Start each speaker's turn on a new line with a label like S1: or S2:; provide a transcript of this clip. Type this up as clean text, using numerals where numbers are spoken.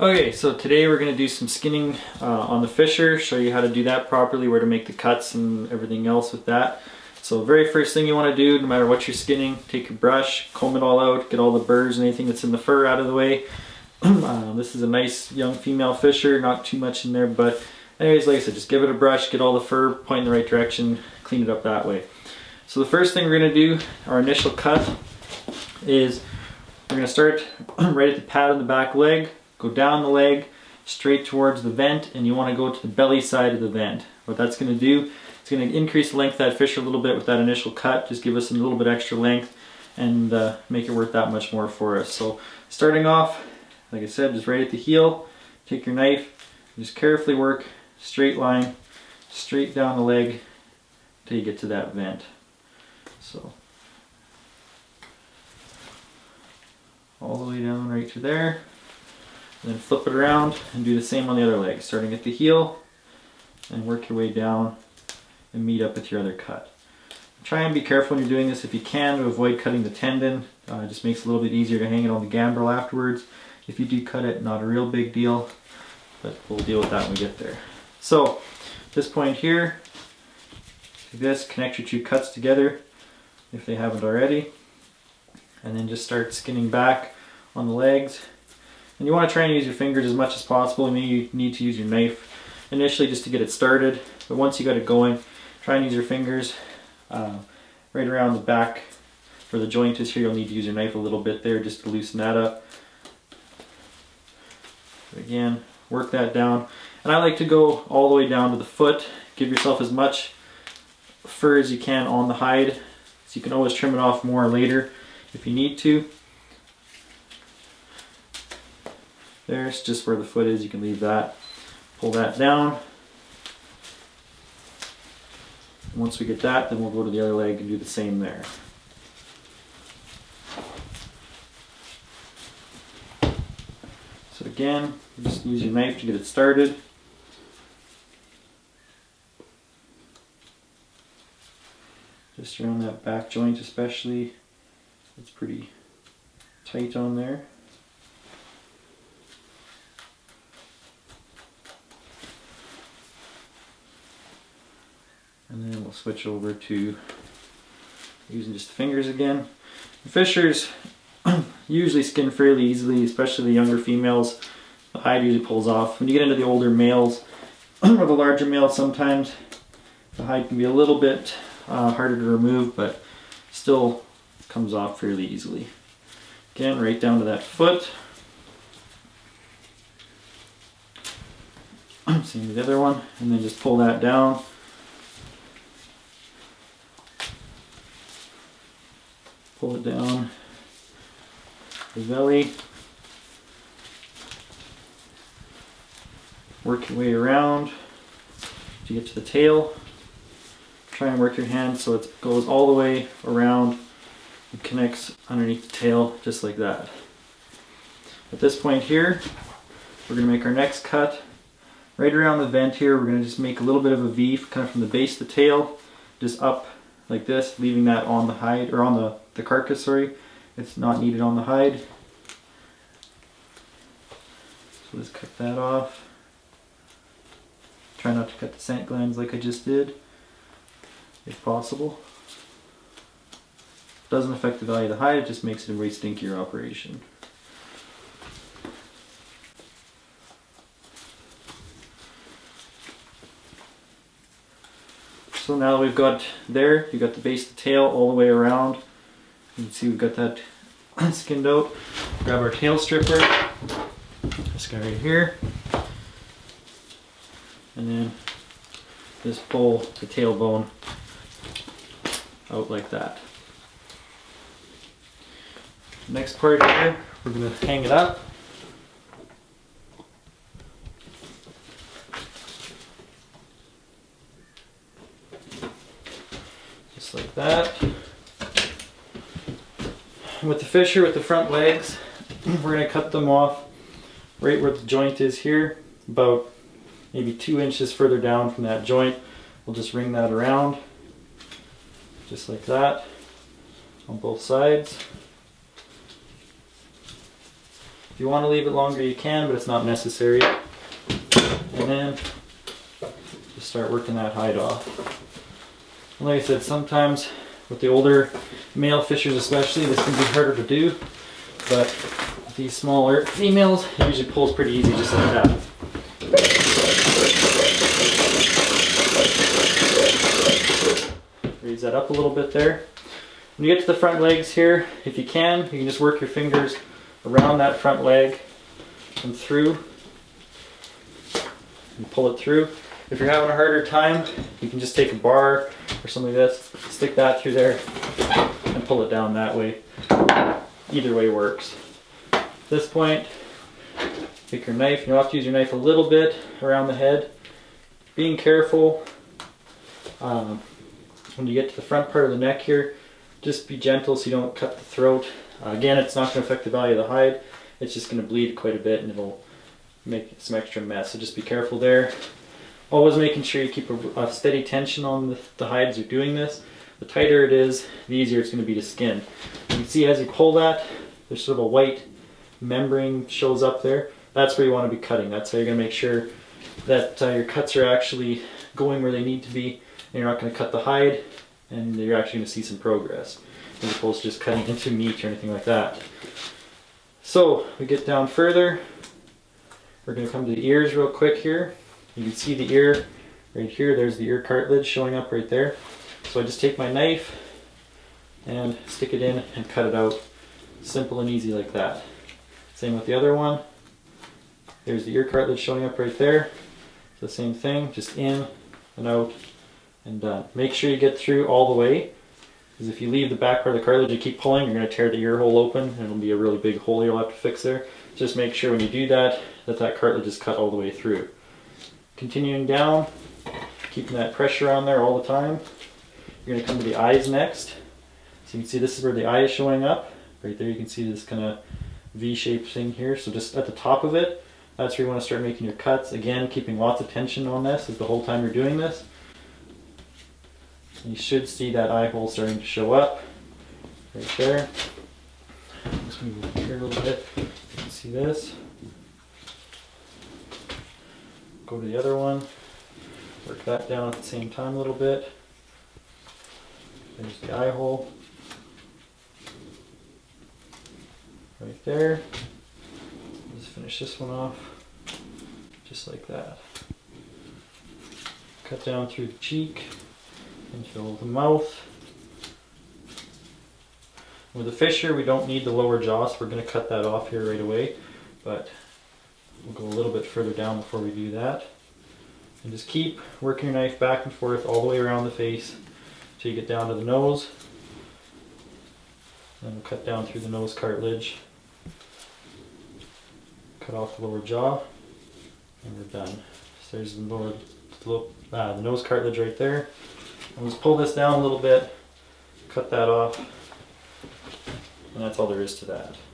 S1: Okay, so today we're going to do some skinning on the Fisher, show you how to do that properly, where to make the cuts and everything else with that. So the very first thing you want to do, no matter what you're skinning, take your brush, comb it all out, get all the burrs and anything that's in the fur out of the way. This is a nice young female Fisher, not too much in there, but anyways, like I said, just give it a brush, get all the fur, point in the right direction, clean it up that way. So the first thing we're going to do, our initial cut, is we're going to start right at the pad of the back leg. Go down the leg, straight towards the vent, and you want to go to the belly side of the vent. What that's going to do, it's going to increase the length of that Fisher a little bit with that initial cut, just give us a little bit extra length and make it worth that much more for us. So starting off, like I said, just right at the heel, take your knife, and just carefully work, straight line, straight down the leg until you get to that vent. So all the way down right to there. And then flip it around and do the same on the other leg, starting at the heel and work your way down and meet up with your other cut. Try and be careful when you're doing this if you can, to avoid cutting the tendon. It just makes it a little bit easier to hang it on the gambrel afterwards. If you do cut it, not a real big deal, but we'll deal with that when we get there. So at this point here, do this, connect your two cuts together if they haven't already, and then just start skinning back on the legs. And you want to try and use your fingers as much as possible. Maybe you need to use your knife initially just to get it started, but once you got it going, try and use your fingers right around the back where the joint is here. You'll need to use your knife a little bit there just to loosen that up. Again, work that down. And I like to go all the way down to the foot. Give yourself as much fur as you can on the hide, so you can always trim it off more later if you need to. There's just where the foot is, you can leave that. Pull that down. And once we get that, then we'll go to the other leg and do the same there. So again, just use your knife to get it started. Just around that back joint especially, it's pretty tight on there. And then we'll switch over to using just the fingers again. The Fishers usually skin fairly easily, especially the younger females. The hide usually pulls off. When you get into the older males, or the larger males, sometimes the hide can be a little bit harder to remove, but still comes off fairly easily. Again, right down to that foot. Same with the other one, and then just pull that down. Pull it down the belly, work your way around to get to the tail. Try and work your hand so it goes all the way around and connects underneath the tail, just like that. At this point here, we're going to make our next cut. Right around the vent here, we're going to just make a little bit of a V, kind of from the base of the tail, just up like this, leaving that on the hide, or on the carcass, sorry. It's not needed on the hide. So let's cut that off. Try not to cut the scent glands like I just did, if possible. Doesn't affect the value of the hide, it just makes it a way stinkier operation. So now we've got there, you've got the base of the tail all the way around. You can see we've got that skinned out. Grab our tail stripper, this guy right here, and then just pull the tailbone out like that. Next part here, we're going to hang it up. Just like that. With the Fisher, with the front legs, we're going to cut them off right where the joint is here, about maybe 2 inches further down from that joint. We'll just ring that around, just like that, on both sides. If you want to leave it longer, you can, but it's not necessary. And then just start working that hide off. And like I said, sometimes with the older male fishers especially, this can be harder to do, but with these smaller females, it usually pulls pretty easy just like that. Raise that up a little bit there. When you get to the front legs here, if you can just work your fingers around that front leg and through and pull it through. If you're having a harder time, you can just take a bar or something like this, stick that through there and pull it down that way. Either way works. At this point, take your knife. You'll have to use your knife a little bit around the head. Being careful. When you get to the front part of the neck here, just be gentle so you don't cut the throat. Again, it's not going to affect the value of the hide. It's just going to bleed quite a bit and it'll make some extra mess. So just be careful there. Always making sure you keep a steady tension on the hide as you're doing this. The tighter it is, the easier it's going to be to skin. You can see as you pull that, there's sort of a white membrane shows up there. That's where you want to be cutting. That's how you're going to make sure that your cuts are actually going where they need to be. And you're not going to cut the hide, and you're actually going to see some progress, as opposed to just cutting into meat or anything like that. So we get down further. We're going to come to the ears real quick here. You can see the ear right here. There's the ear cartilage showing up right there. So I just take my knife and stick it in and cut it out. Simple and easy like that. Same with the other one. There's the ear cartilage showing up right there. The same thing, just in and out and done. Make sure you get through all the way, because if you leave the back part of the cartilage and keep pulling, you're going to tear the ear hole open and it'll be a really big hole you'll have to fix there. Just make sure when you do that, that cartilage is cut all the way through. Continuing down, keeping that pressure on there all the time. You're going to come to the eyes next. So you can see this is where the eye is showing up. Right there you can see this kind of V-shaped thing here. So just at the top of it, that's where you want to start making your cuts. Again, keeping lots of tension on this the whole time you're doing this. You should see that eye hole starting to show up right there. Let's move over here a little bit. You can see this. Go to the other one. Work that down at the same time a little bit. There's the eye hole. Right there. Let's finish this one off. Just like that. Cut down through the cheek. And fill the mouth. With a fisher, we don't need the lower jaw, so we're going to cut that off here right away. But we'll go a little bit further down before we do that. And just keep working your knife back and forth all the way around the face until you get down to the nose. And we'll cut down through the nose cartilage. Cut off the lower jaw. And we're done. So there's the nose cartilage right there. And let's pull this down a little bit, cut that off, and that's all there is to that.